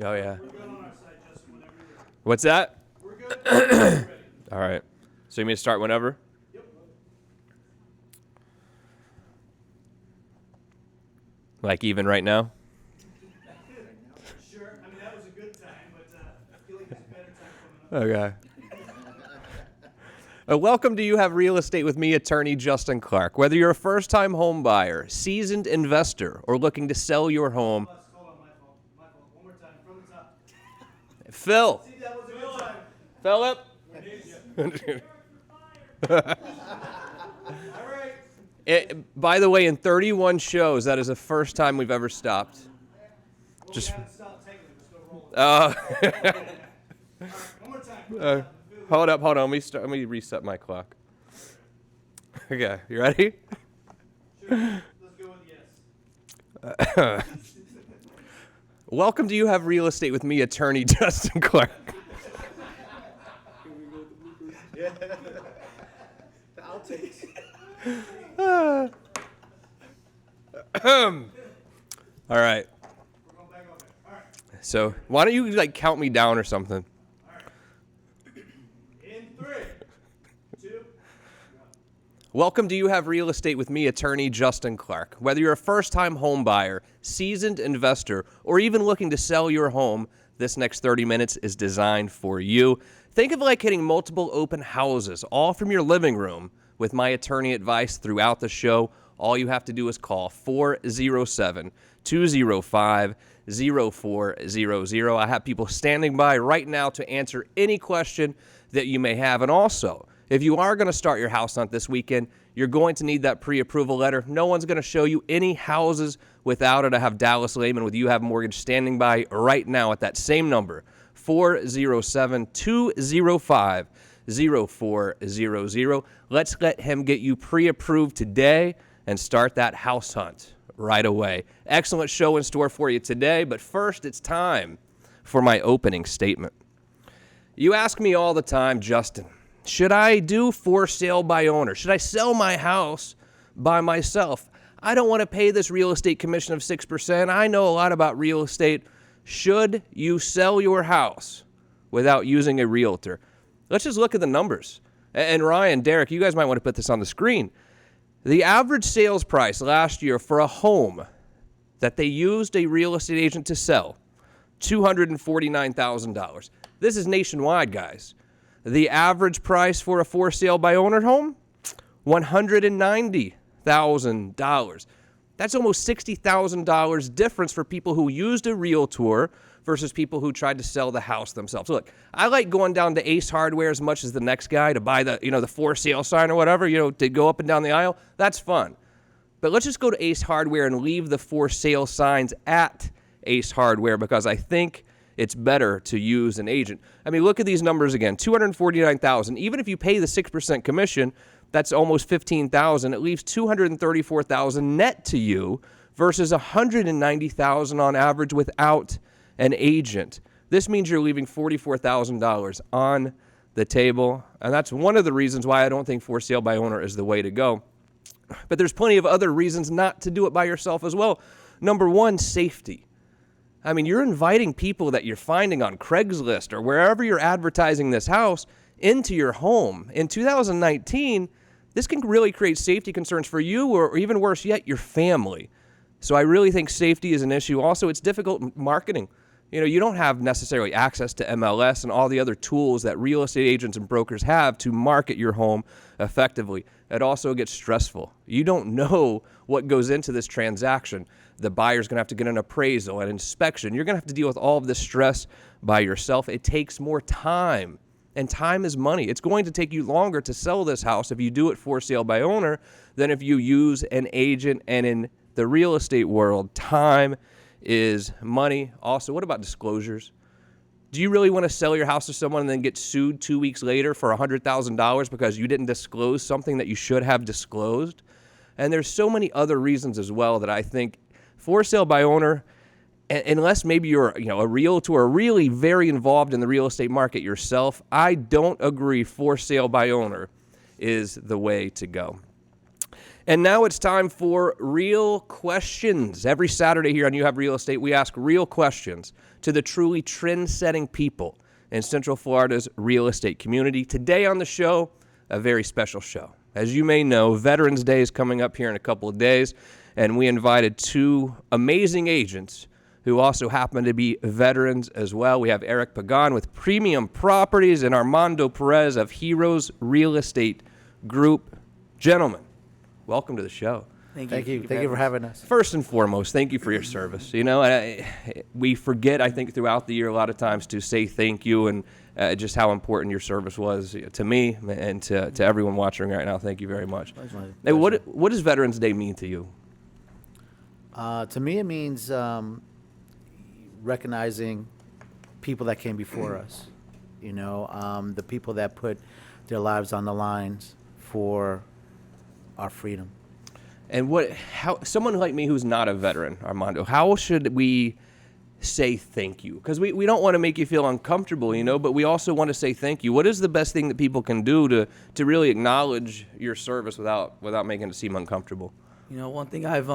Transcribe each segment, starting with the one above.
Oh, yeah. We're good on our side, Justin, whenever you're ready. What's that? We're good whenever you're ready. All right. So you mean to start whenever? Yep. Like even right now? Sure. I mean, that was a good time, but I feel like there's a better time coming up. Okay. Welcome to You Have Real Estate with me, attorney Justin Clark. Whether you're a first-time home buyer, seasoned investor, or looking to sell your home, Hold on, my fault. My fault. One more time, from the top. Phil. See, that was a good time. Philip. All right. By the way, in 31 shows, that is the first time we've ever stopped. Well, Just. we haven't stopped technically. We're still rolling. All right, one more time. Hold up. Let me reset my clock. Okay, you ready? Sure. Let's go with yes. Welcome to You Have Real Estate with me, attorney Justin Clark. Yeah. The outtakes. All right. We're going back over there. All right. So why don't you like count me down or something? All right. In 3, 2, 1. Welcome to You Have Real Estate with me, attorney Justin Clark. Whether you're a first-time home buyer, seasoned investor, or even looking to sell your home, this next 30 minutes is designed for you. Think of it like hitting multiple open houses, all from your living room. With my attorney advice throughout the show, all you have to do is call 407-205-0400. I have people standing by right now to answer any question that you may have. And also, if you are going to start your house hunt this weekend, you're going to need that pre-approval letter. No one's going to show you any houses without it. I have Dallas Lehman with You Have Mortgage standing by right now at that same number, 407-205-0400. Let's let him get you pre-approved today and start that house hunt right away. Excellent show in store for you today, but first it's time for my opening statement. You ask me all the time, Justin, should I do for sale by owner? Should I sell my house by myself? I don't want to pay this real estate commission of 6%. I know a lot about real estate. Should you sell your house without using a realtor? Let's just look at the numbers. And Ryan, Derek, you guys might want to put this on the screen. The average sales price last year for a home that they used a real estate agent to sell, $249,000. This is nationwide, guys. The average price for a for sale by owner home, $190,000. That's almost $60,000 difference for people who used a realtor versus people who tried to sell the house themselves. Look, I like going down to Ace Hardware as much as the next guy to buy the for sale sign or whatever, to go up and down the aisle. That's fun. But let's just go to Ace Hardware and leave the for sale signs at Ace Hardware because I think it's better to use an agent. I mean, look at these numbers again, $249,000. Even if you pay the 6% commission, that's almost $15,000. It leaves $234,000 net to you versus $190,000 on average without an agent. This means you're leaving $44,000 on the table, and that's one of the reasons why I don't think for sale by owner is the way to go. But there's plenty of other reasons not to do it by yourself as well. Number one, safety. I mean, you're inviting people that you're finding on Craigslist or wherever you're advertising this house into your home. In 2019, this can really create safety concerns for you or even worse yet, your family. So I really think safety is an issue. Also, it's difficult marketing. You don't have necessarily access to MLS and all the other tools that real estate agents and brokers have to market your home effectively. It also gets stressful. You don't know what goes into this transaction. The buyer's going to have to get an appraisal, an inspection. You're going to have to deal with all of this stress by yourself. It takes more time, and time is money. It's going to take you longer to sell this house if you do it for sale by owner than if you use an agent. And in the real estate world, time is money. Also, what about disclosures? Do you really want to sell your house to someone and then get sued 2 weeks later for $100,000 because you didn't disclose something that you should have disclosed? And there's so many other reasons as well that I think for sale by owner, unless maybe you're a realtor or really very involved in the real estate market yourself, I don't agree for sale by owner is the way to go. And now it's time for Real Questions. Every Saturday here on You Have Real Estate, we ask real questions to the truly trend-setting people in Central Florida's real estate community. Today on the show, a very special show. As you may know, Veterans Day is coming up here in a couple of days, and we invited two amazing agents who also happen to be veterans as well. We have Eric Pagan with Premium Properties and Armando Perez of Heroes Real Estate Group. Gentlemen, welcome to the show. Thank you for having us. First and foremost, thank you for your service. You know, we forget, I think, throughout the year a lot of times to say thank you and just how important your service was to me and to everyone watching right now. Thank you very much. Hey, what does Veterans Day mean to you? To me, it means recognizing people that came before us. You know, the people that put their lives on the lines for our freedom. And how someone like me who's not a veteran, Armando, how should we say thank you? Because we don't want to make you feel uncomfortable, you know, but we also want to say thank you. What is the best thing that people can do to really acknowledge your service without making it seem uncomfortable? You know, one thing I've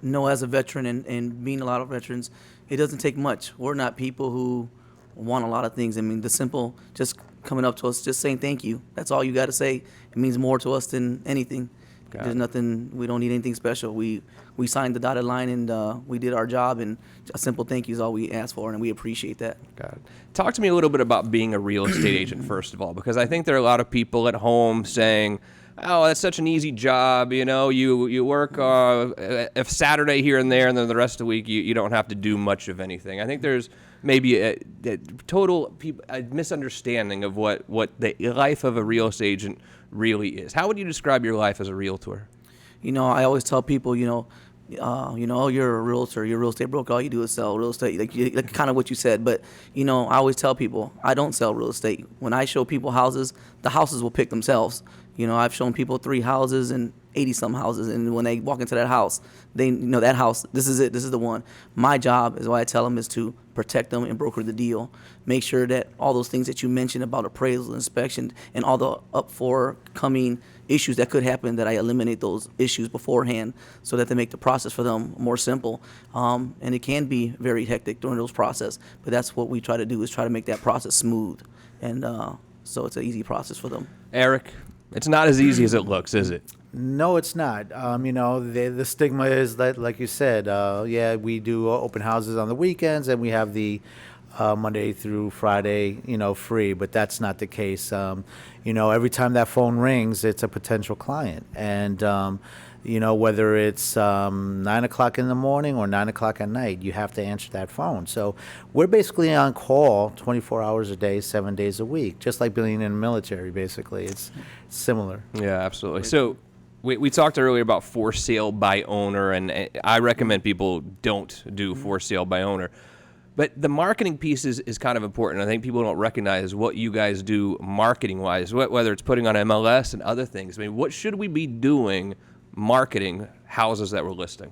know as a veteran and meeting a lot of veterans, it doesn't take much. We're not people who want a lot of things. I mean, the simple, just coming up to us, just saying thank you. That's all you got to say. It means more to us than anything. There's nothing, we don't need anything special. We signed the dotted line and we did our job, and a simple thank you is all we ask for, and we appreciate that. Got it. Talk to me a little bit about being a real estate agent, first of all, because I think there are a lot of people at home saying, oh, that's such an easy job, you know, you work a Saturday here and there, and then the rest of the week you don't have to do much of anything. I think there's maybe a total misunderstanding of what the life of a real estate agent really is. How would you describe your life as a realtor? You know, I always tell people, oh, you're a realtor, you're a real estate broker, all you do is sell real estate, like kind of what you said. But, you know, I always tell people, I don't sell real estate. When I show people houses, the houses will pick themselves. You know, I've shown people 3 houses and 80-some houses, and when they walk into that house, they know that house, this is it, this is the one. My job, is what I tell them, is to protect them and broker the deal. Make sure that all those things that you mentioned about appraisal, inspection, and all the forthcoming issues that could happen, that I eliminate those issues beforehand so that they make the process for them more simple. And it can be very hectic during those process, but that's what we try to do, is try to make that process smooth. And so it's an easy process for them. Eric, it's not as easy as it looks, is it? No, it's not. You know, the stigma is that, like you said, yeah, we do open houses on the weekends, and we have the Monday through Friday, you know, free, but that's not the case. You know, every time that phone rings, it's a potential client. And, you know, whether it's 9 o'clock in the morning or 9 o'clock at night, you have to answer that phone. So we're basically on call 24 hours a day, 7 days a week, just like being in the military, basically. It's similar. Yeah, absolutely. So we talked earlier about for sale by owner, and I recommend people don't do for sale by owner. But the marketing piece is kind of important. I think people don't recognize what you guys do marketing-wise, whether it's putting on MLS and other things. I mean, what should we be doing marketing houses that we're listing?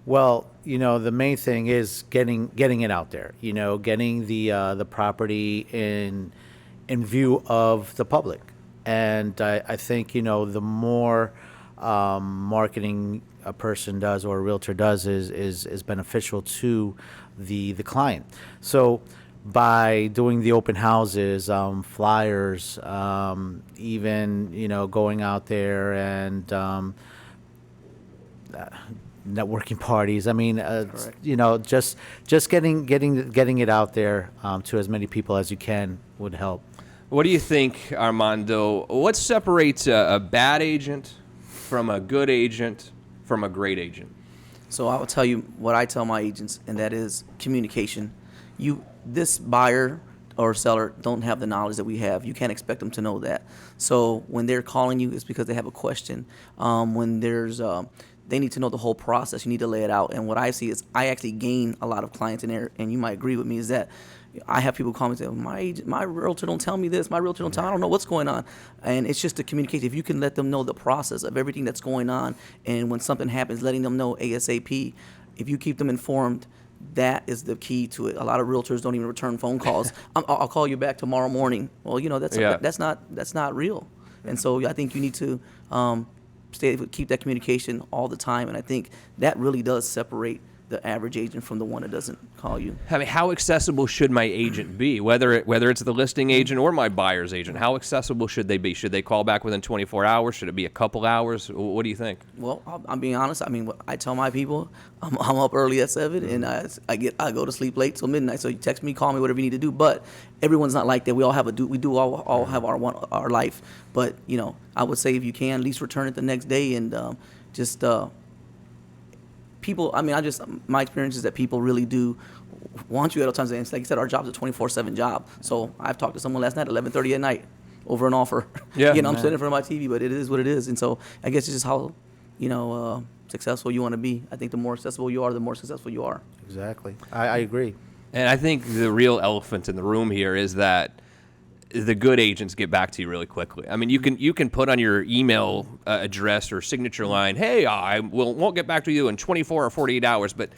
Well, you know, the main thing is getting it out there. You know, getting the property in view of the public. And I think, you know, the more marketing a person does or a realtor does is beneficial to the client. So by doing the open houses, flyers, even, you know, going out there and networking parties. I mean, you know, just getting it out there to as many people as you can would help. What do you think, Armando? What separates a bad agent from a good agent from a great agent? So I will tell you what I tell my agents, and that is communication. This buyer or seller don't have the knowledge that we have. You can't expect them to know that. So when they're calling you, it's because they have a question. When they need to know the whole process. You need to lay it out. And what I see is I actually gain a lot of clients in there, and you might agree with me, is that I have people call me and say, my realtor don't tell me this, my realtor don't tell me, I don't know what's going on. And it's just the communication. If you can let them know the process of everything that's going on, and when something happens, letting them know ASAP, if you keep them informed, that is the key to it. A lot of realtors don't even return phone calls. I'll call you back tomorrow morning. Well, you know, that's not real. And so I think you need to keep that communication all the time. And I think that really does separate the average agent from the one that doesn't call you. I mean, how accessible should my agent be? Whether it's the listing agent or my buyer's agent, how accessible should they be? Should they call back within 24 hours? Should it be a couple hours? What do you think? Well, I'm being honest. I mean, I tell my people I'm up early at 7 and I go to sleep late till midnight. So you text me, call me, whatever you need to do. But everyone's not like that. We all have all have our life. But I would say if you can, at least return it the next day and just. People, I mean, my experience is that people really do want you at all times. And like you said, our job's a 24/7 job. So I've talked to someone last night at 11:30 at night over an offer. Yeah. I'm sitting in front of my TV, but it is what it is. And so I guess it's just how, successful you want to be. I think the more accessible you are, the more successful you are. Exactly. I agree. And I think the real elephant in the room here is that the good agents get back to you really quickly. I mean, you can put on your email address or signature line, hey, I won't get back to you in 24 or 48 hours. But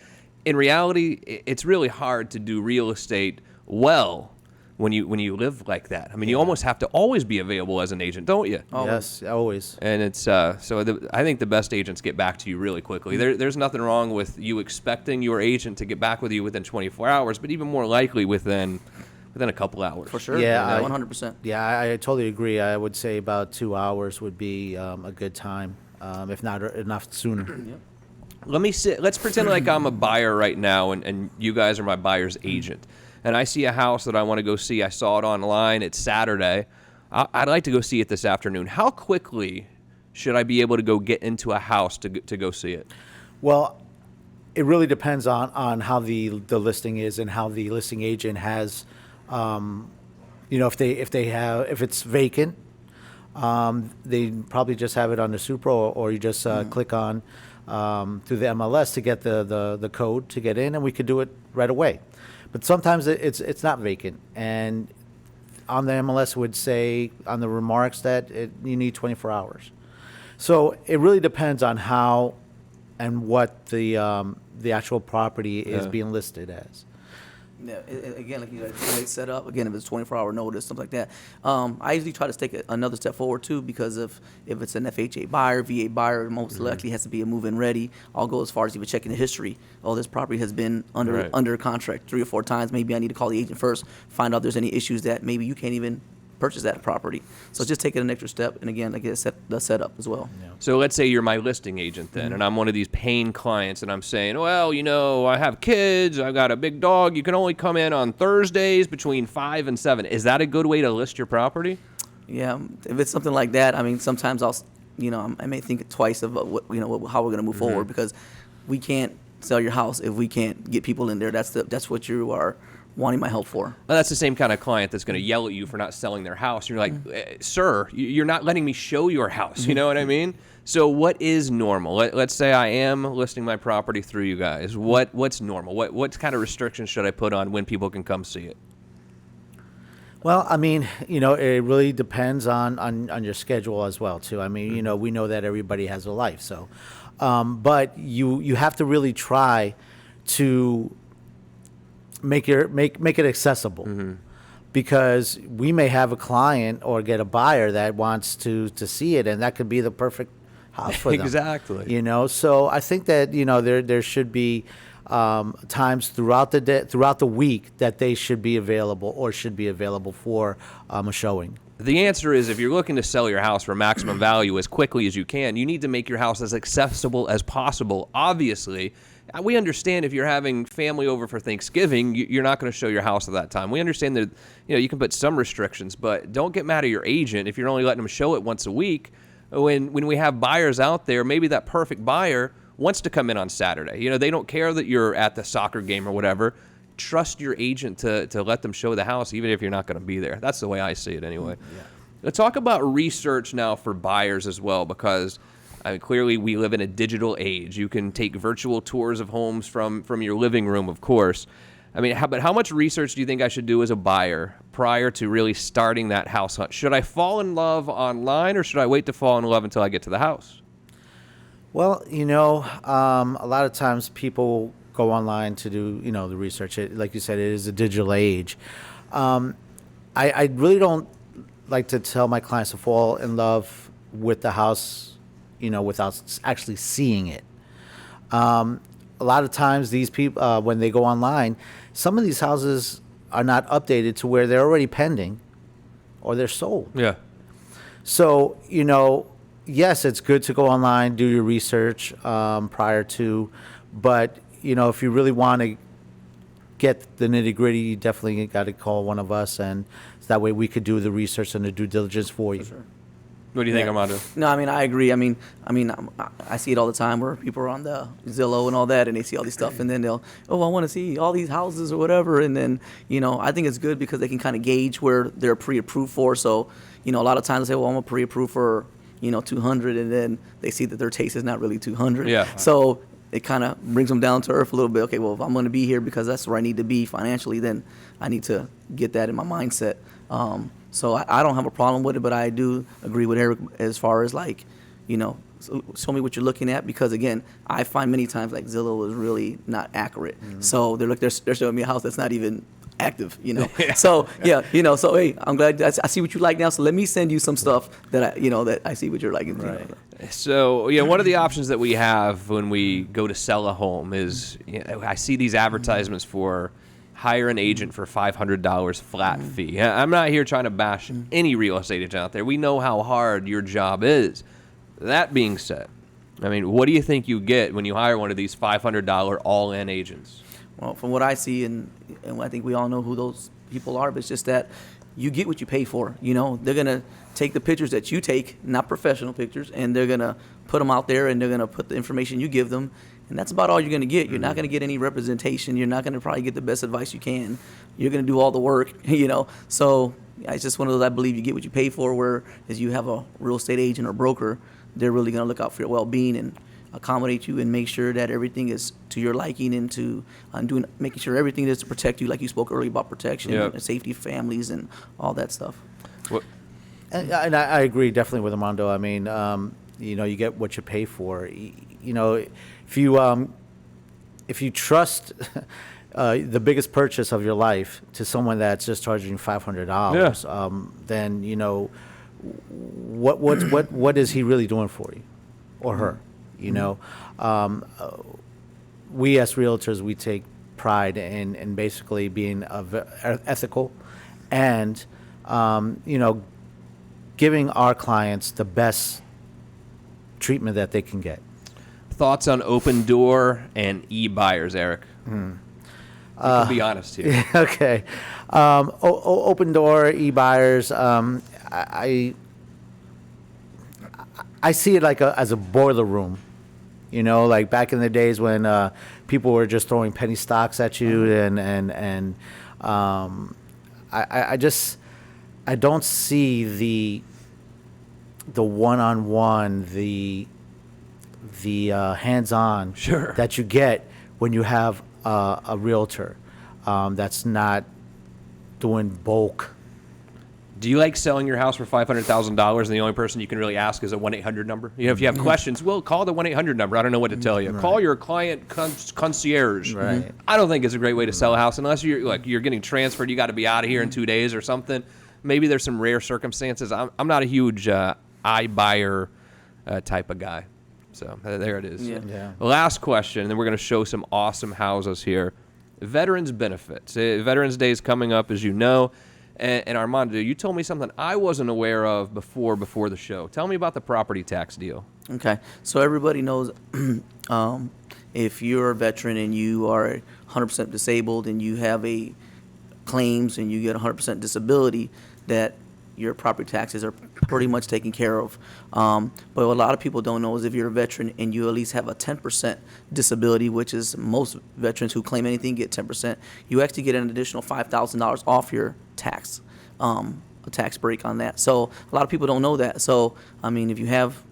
in reality, it's really hard to do real estate well when you live like that. I mean, you almost have to always be available as an agent, don't you? Yes, always. And it's I think the best agents get back to you really quickly. There's nothing wrong with you expecting your agent to get back with you within 24 hours, but even more likely within a couple hours. For sure. Yeah, 100%. Yeah, I totally agree. I would say about 2 hours would be a good time, if not enough sooner. Yep. Let's pretend like I'm a buyer right now, and you guys are my buyer's agent. And I see a house that I want to go see. I saw it online. It's Saturday. I'd like to go see it this afternoon. How quickly should I be able to go get into a house to go see it? Well, it really depends on how the listing is and how the listing agent has, if it's vacant, they probably just have it on the Supro, or you just click on through the MLS to get the code to get in, and we could do it right away. But sometimes it's not vacant, and on the MLS would say on the remarks that you need 24 hours. So it really depends on how and what the actual property is being listed as. Yeah, again, like you said, the way it's set up, again, if it's 24-hour notice, something like that. I usually try to take another step forward, too, because if it's an FHA buyer, VA buyer, most likely has to be a move-in ready. I'll go as far as even checking the history. Oh, this property has been under contract 3 or 4 times. Maybe I need to call the agent first, find out if there's any issues that maybe you can't even purchase that property. So just taking an extra step, and again, like I said, the setup as well. Yeah. So let's say you're my listing agent then, and I'm one of these paying clients, and I'm saying, well, I have kids, I've got a big dog, you can only come in on Thursdays between 5 and 7. Is that a good way to list your property? Yeah, if it's something like that, I mean, sometimes I may think twice about how we're going to move forward, because we can't sell your house if we can't get people in there. That's what you are wanting my help for. Well, that's the same kind of client that's going to yell at you for not selling their house. You're like, sir, you're not letting me show your house. You know what I mean? So what is normal? Let's say I am listing my property through you guys. What's normal? What kind of restrictions should I put on when people can come see it? Well, I mean, it really depends on your schedule as well, too. I mean, we know that everybody has a life, so, but you have to really try to make it accessible, because we may have a client or get a buyer that wants to see it, and that could be the perfect house for them. Exactly. So I think that there should be times throughout the day, throughout the week, that they should be available for a showing. The answer is, if you're looking to sell your house for maximum value as quickly as you can, you need to make your house as accessible as possible. Obviously, we understand if you're having family over for Thanksgiving, you're not going to show your house at that time. We understand that you can put some restrictions, but don't get mad at your agent if you're only letting them show it once a week. When we have buyers out there, maybe that perfect buyer wants to come in on Saturday. They don't care that you're at the soccer game or whatever. Trust your agent to let them show the house, even if you're not going to be there. That's the way I see it anyway. Yeah. Let's talk about research now for buyers as well, because clearly we live in a digital age. You can take virtual tours of homes from your living room, of course. But how much research do you think I should do as a buyer prior to really starting that house hunt? Should I fall in love online, or should I wait to fall in love until I get to the house? Well, a lot of times people go online to do, the research. Like you said, it is a digital age. I really don't like to tell my clients to fall in love with the house, without actually seeing it. A lot of times these people, when they go online, some of these houses are not updated to where they're already pending or they're sold. Yeah. So, yes, it's good to go online, do your research prior to, but, if you really want to get the nitty gritty, you definitely got to call one of us, and that way we could do the research and the due diligence for you. Sure. What do you think, Armando? No, I mean, I agree. I mean, I see it all the time where people are on the Zillow and all that, and they see all these stuff, and then they'll, I want to see all these houses or whatever, and then, I think it's good because they can kind of gauge where they're pre-approved for. So, a lot of times they say, well, I'm a pre-approved for, 200, and then they see that their taste is not really 200. Yeah. So it kind of brings them down to earth a little bit. Okay, well, if I'm going to be here because that's where I need to be financially, then I need to get that in my mindset. So I don't have a problem with it, but I do agree with Eric as far as like, show me what you're looking at, because again, I find many times like Zillow is really not accurate. Mm-hmm. So they're showing me a house that's not even active, So yeah, so hey, I'm glad I see what you like now. So let me send you some stuff that that I see what you're liking. Right. So, one of the options that we have when we go to sell a home is, I see these advertisements for hire an agent for $500 flat fee. I'm not here trying to bash any real estate agent out there. We know how hard your job is. That being said, I mean, what do you think you get when you hire one of these $500 all-in agents? Well, from what I see, and I think we all know who those people are, but it's just that you get what you pay for. They're going to take the pictures that you take, not professional pictures, and they're going to put them out there, and they're going to put the information you give them, and that's about all you're going to get. You're not going to get any representation. You're not going to probably get the best advice you can. You're going to do all the work, So it's just one of those, I believe you get what you pay for, whereas you have a real estate agent or broker, they're really going to look out for your well-being and accommodate you and make sure that everything is to your liking, and to making sure everything is to protect you, like you spoke earlier about protection and safety of families and all that stuff. What? And I agree definitely with Armando. I mean, you get what you pay for. If you trust the biggest purchase of your life to someone that's just charging $500, then what is he really doing for you, or her? We as realtors, we take pride in basically being ethical, and giving our clients the best treatment that they can get. Thoughts on Open Door and e-buyers, Eric? You can be honest here. Okay. Open Door, e-buyers, I see it like as a boiler room. Like back in the days when people were just throwing penny stocks at you, and I don't see the one-on-one, the hands-on Sure. that you get when you have a realtor that's not doing bulk. Do you like selling your house for $500,000 and the only person you can really ask is a 1-800 number? If you have questions, well, call the 1-800 number. I don't know what to tell you. Right. Call your client concierge. Right. I don't think it's a great way to sell a house unless you're getting transferred. You got to be out of here in 2 days or something. Maybe there's some rare circumstances. I'm not a huge iBuyer type of guy. So there it is. Yeah. Last question, and then we're going to show some awesome houses here. Veterans benefits. Veterans Day is coming up, as you know. And Armando, you told me something I wasn't aware of before the show. Tell me about the property tax deal. Okay, so everybody knows if you're a veteran and you are 100% disabled and you have a claims and you get 100% disability, that your property taxes are pretty much taken care of. But what a lot of people don't know is if you're a veteran and you at least have a 10% disability, which is most veterans who claim anything get 10%, you actually get an additional $5,000 off your tax, a tax break on that. So a lot of people don't know that. So, I mean, if you have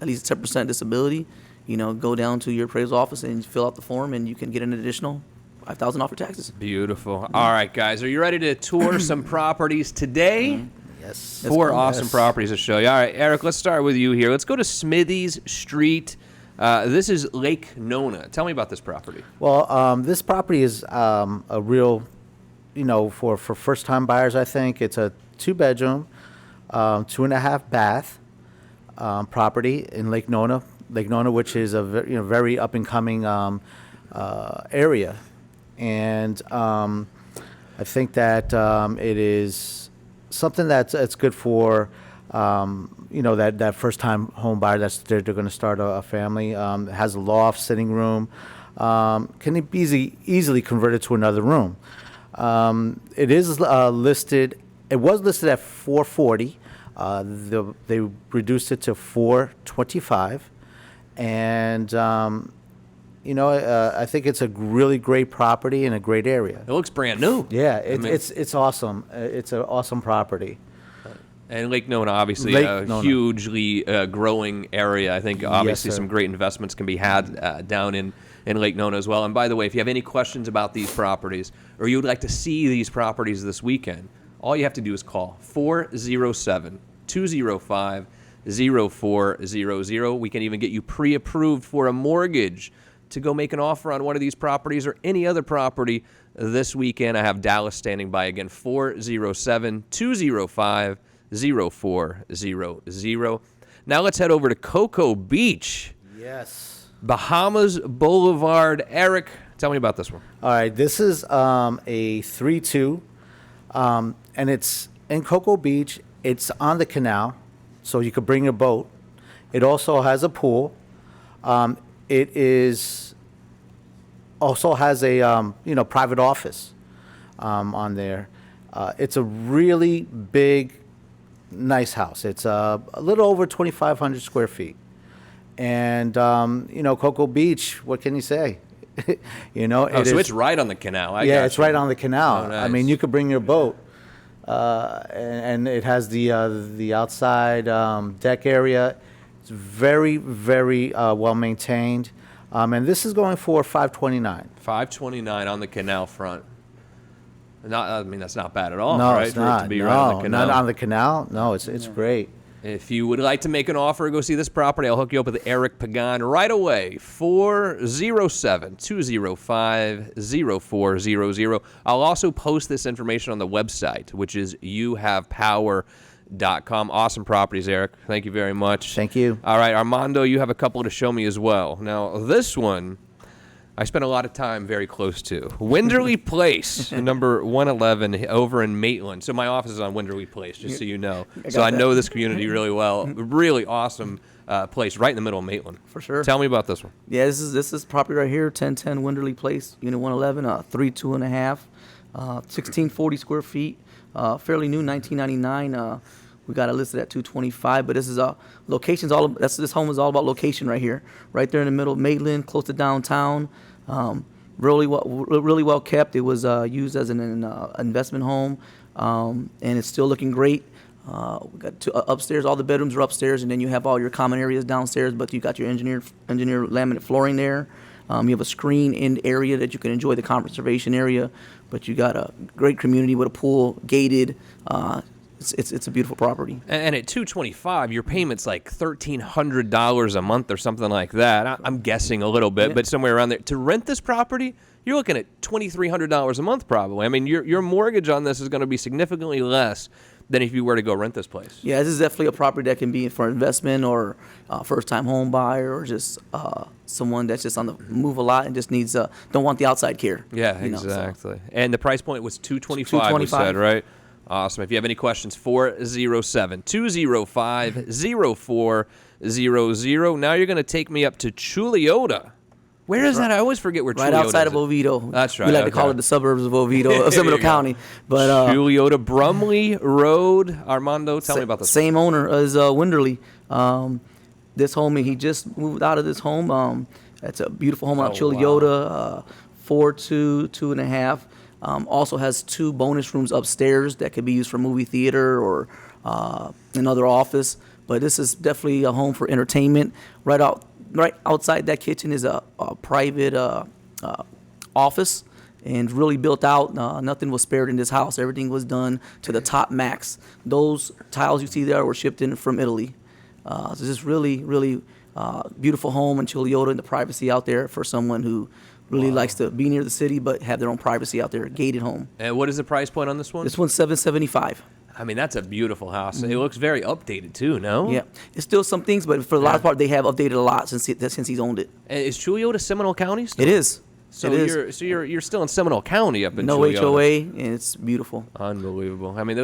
at least 10% disability, go down to your appraisal office and fill out the form and you can get an additional $5,000 off your taxes. Beautiful. All right, guys, are you ready to tour some properties today? Yes. 4 awesome properties to show you. All right, Eric, let's start with you here. Let's go to Smithies Street. This is Lake Nona. Tell me about this property. Well, this property is a real, for first-time buyers, I think. It's a 2-bedroom, 2.5 bath property in Lake Nona, which is a very up and coming area, and I think that it is something that's good for that first time home buyer that's they're going to start a family. It has a loft, sitting room, can be easily converted to another room. It is listed. It was listed at 440. They reduced it to 425, and I think it's a really great property in a great area. It looks brand new. Yeah, it's awesome. It's an awesome property. And Lake Nona, obviously, Lake Nona. Hugely growing area. I think obviously sir. some great investments can be had down in Lake Nona as well. And by the way, if you have any questions about these properties or you would like to see these properties this weekend, all you have to do is call 407-205-0400. We can even get you pre-approved for a mortgage to go make an offer on one of these properties or any other property this weekend. I have Dallas standing by again, 407-205-0400. Now let's head over to Cocoa Beach, Yes. Bahamas Boulevard. Eric, tell me about this one. All right, this is a 3-2, and it's in Cocoa Beach. It's on the canal, so you could bring a boat. It also has a pool. It is also has a private office on there. It's a really big, nice house. It's a little over 2,500 square feet, and Cocoa Beach. What can you say? So it's right on the canal. It's right on the canal. Oh, nice. I mean, you could bring your boat, and it has the outside deck area. It's very, very well maintained, and this is going for $529. $529 on the canal front. That's not bad at all, No, right? it's For it not. to be right on the canal. Not on the canal. No, it's great. If you would like to make an offer, go see this property. I'll hook you up with Eric Pagan right away. 407-205-0400. I'll also post this information on the website, which is youhavepower.com. Awesome properties, Eric. Thank you very much. Thank you. All right, Armando, you have a couple to show me as well. Now, this one I spent a lot of time very close to. Winderley Place, number 111, over in Maitland. So my office is on Winderley Place, just so you know. So I know this community really well. Really awesome place, right in the middle of Maitland. For sure. Tell me about this one. Yeah, this is property right here, 1010 Winderley Place, Unit 111, 3.5, 1640 square feet, fairly new, 1999. We got it listed at 225, but this is this home is all about location right here, right there in the middle of Maitland, close to downtown. Really well kept. It was used as an investment home, and it's still looking great. We got upstairs. All the bedrooms are upstairs, and then you have all your common areas downstairs. But you got your engineered laminate flooring there. You have a screen-in area that you can enjoy the conservation area. But you got a great community with a pool, gated. It's a beautiful property. And at $225, your payment's like $1,300 a month or something like that. I'm guessing a little bit, but somewhere around there. To rent this property, you're looking at $2,300 a month probably. I mean, your mortgage on this is going to be significantly less than if you were to go rent this place. Yeah, this is definitely a property that can be for investment or first-time home buyer or just someone that's just on the move a lot and just needs don't want the outside care. Yeah, exactly. And the price point was $225, we said, right? Awesome. If you have any questions, 407-205-0400. Now you're going to take me up to Chuliota. Where is that? I always forget where Chuliota is. Right outside of Oviedo. That's right. We like to call it the suburbs of Oviedo, of Seminole County. But Chuliota, Brumley Road. Armando, tell me about this. Same owner as Winderley. This home, he just moved out of this home. It's a beautiful home out Chuliota, 4.2, 2.5. Also has 2 bonus rooms upstairs that could be used for movie theater or another office. But this is definitely a home for entertainment. Right outside that kitchen is a private office, and really built out. Nothing was spared in this house. Everything was done to the top max. Those tiles you see there were shipped in from Italy. So this is really, really beautiful home in Chuliota, and the privacy out there for someone who really likes to be near the city but have their own privacy out there, a gated home. And what is the price point on this one? This one's $775. I mean, that's a beautiful house. It looks very updated too, no? Yeah, it's still some things, but for the large part, they have updated a lot since he's owned it. Is Chulliota Seminole County still? It is. So it is. you're still in Seminole County up in No Chulliota. HOA, and it's beautiful. Unbelievable. I mean,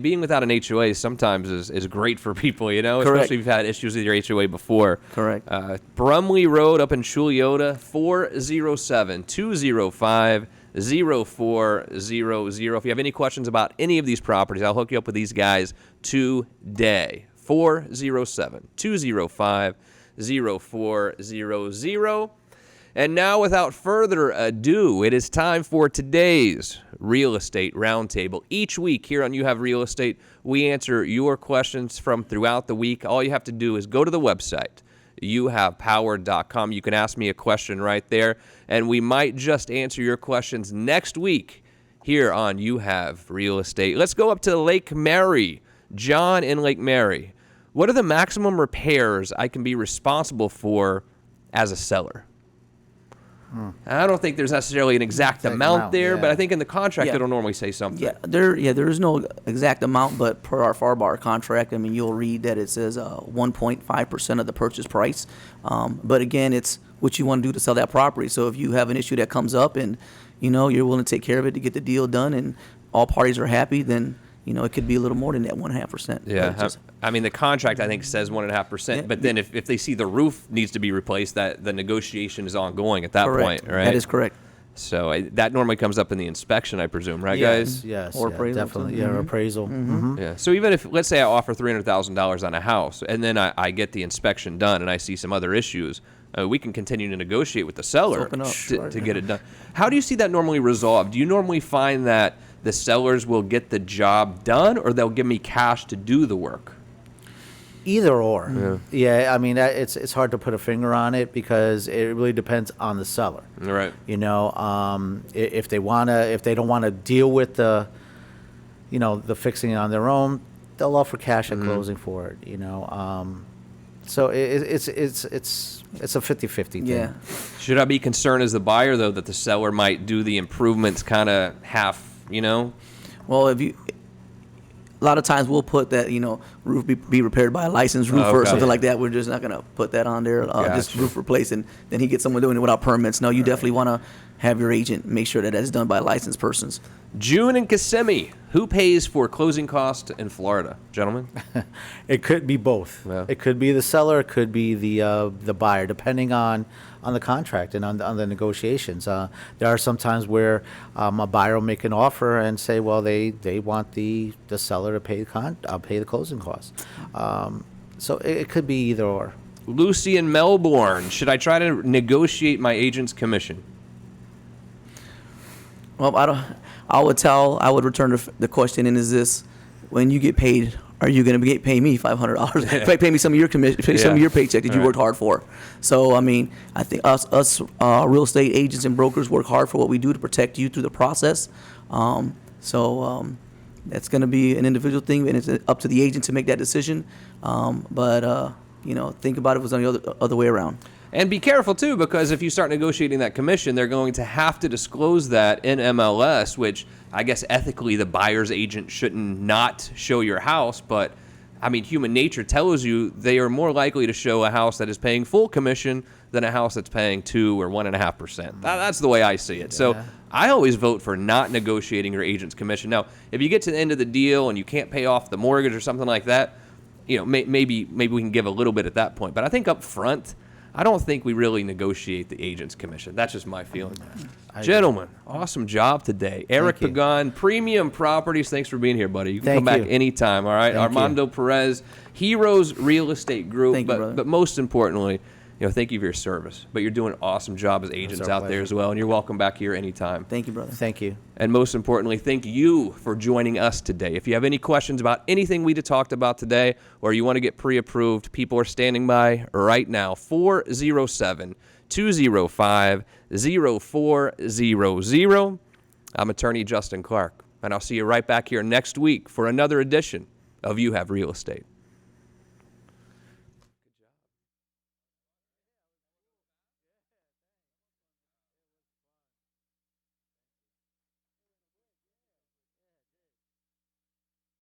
being without an HOA sometimes is great for people, you know, Correct. especially if you've had issues with your HOA before. Correct. Brumley Road up in Chulliota, 407-205-0400. If you have any questions about any of these properties, I'll hook you up with these guys today. 407-205-0400. And now, without further ado, it is time for today's Real Estate Roundtable. Each week here on You Have Real Estate, we answer your questions from throughout the week. All you have to do is go to the website, youhavepower.com. You can ask me a question right there, and we might just answer your questions next week here on You Have Real Estate. Let's go up to Lake Mary. John in Lake Mary. What are the maximum repairs I can be responsible for as a seller? I don't think there's necessarily an exact amount there, but I think in the contract Yeah. it'll normally say something. There is no exact amount, but per our FAR contract, I mean, you'll read that it says 1.5% of the purchase price. But again, it's what you want to do to sell that property. So if you have an issue that comes up and, you're willing to take care of it to get the deal done and all parties are happy, then, it could be a little more than that 1.5%. Yeah, I mean, the contract, I think, says 1.5%, but then if they see the roof needs to be replaced, that the negotiation is ongoing at that Correct. point, right? That is correct. So that normally comes up in the inspection, I presume, right, guys? Yes, Or yeah, appraisal, definitely. too. Yeah, appraisal. Mm-hmm. Yeah. So even if, let's say I offer $300,000 on a house, and then I get the inspection done and I see some other issues, we can continue to negotiate with the seller open up. to get it done. How do you see that normally resolved? Do you normally find that the sellers will get the job done, or they'll give me cash to do the work? Either or. Yeah, I mean, it's hard to put a finger on it because it really depends on the seller. Right. If they don't want to deal with the fixing it on their own, they'll offer cash at closing for it. So it's a 50-50 thing. Yeah. Should I be concerned as the buyer, though, that the seller might do the improvements kind of half, Well, a lot of times we'll put that, roof be repaired by a licensed roofer or Okay. something like that. We're just not going to put that on there, just Gotcha. roof replace, and then he gets someone doing it without permits. No, you definitely want to have your agent make sure that that's done by licensed persons. June and Kissimmee, who pays for closing costs in Florida? Gentlemen? It could be both. Yeah. It could be the seller. It could be the buyer, depending on the contract and on the negotiations. There are some times where a buyer will make an offer and say, well, they want the seller to pay the closing costs. So it could be either or. Lucy in Melbourne, should I try to negotiate my agent's commission? Well, I would return the question, and is this, when you get paid, are you going to pay me $500? Pay me some of your commission, some of your paycheck that you worked hard for. So, I mean, I think us real estate agents and brokers work hard for what we do to protect you through the process. That's going to be an individual thing, and it's up to the agent to make that decision. But think about it if it was on the other way around. And be careful, too, because if you start negotiating that commission, they're going to have to disclose that in MLS, which I guess ethically the buyer's agent shouldn't not show your house. But, I mean, human nature tells you they are more likely to show a house that is paying full commission than a house that's paying 2 or 1.5%. That's the way I see it. So I always vote for not negotiating your agent's commission. Now, if you get to the end of the deal and you can't pay off the mortgage or something like that, maybe we can give a little bit at that point. But I think up front, I don't think we really negotiate the agent's commission. That's just my feeling. Gentlemen, awesome job today. Eric you. Pagan, Premium Properties, thanks for being here, buddy. You can Thank come back you. anytime, all right? Thank you. Armando Perez, Heroes Real Estate Group. Thank you, brother. But most importantly, thank you for your service. But you're doing an awesome job as agents our out there pleasure. as well, and you're welcome back here anytime. Thank you, brother. Thank you. And most importantly, thank you for joining us today. If you have any questions about anything we talked about today, or you want to get pre-approved, people are standing by right now. 407-205-0400. I'm attorney Justin Clark, and I'll see you right back here next week for another edition of You Have Real Estate.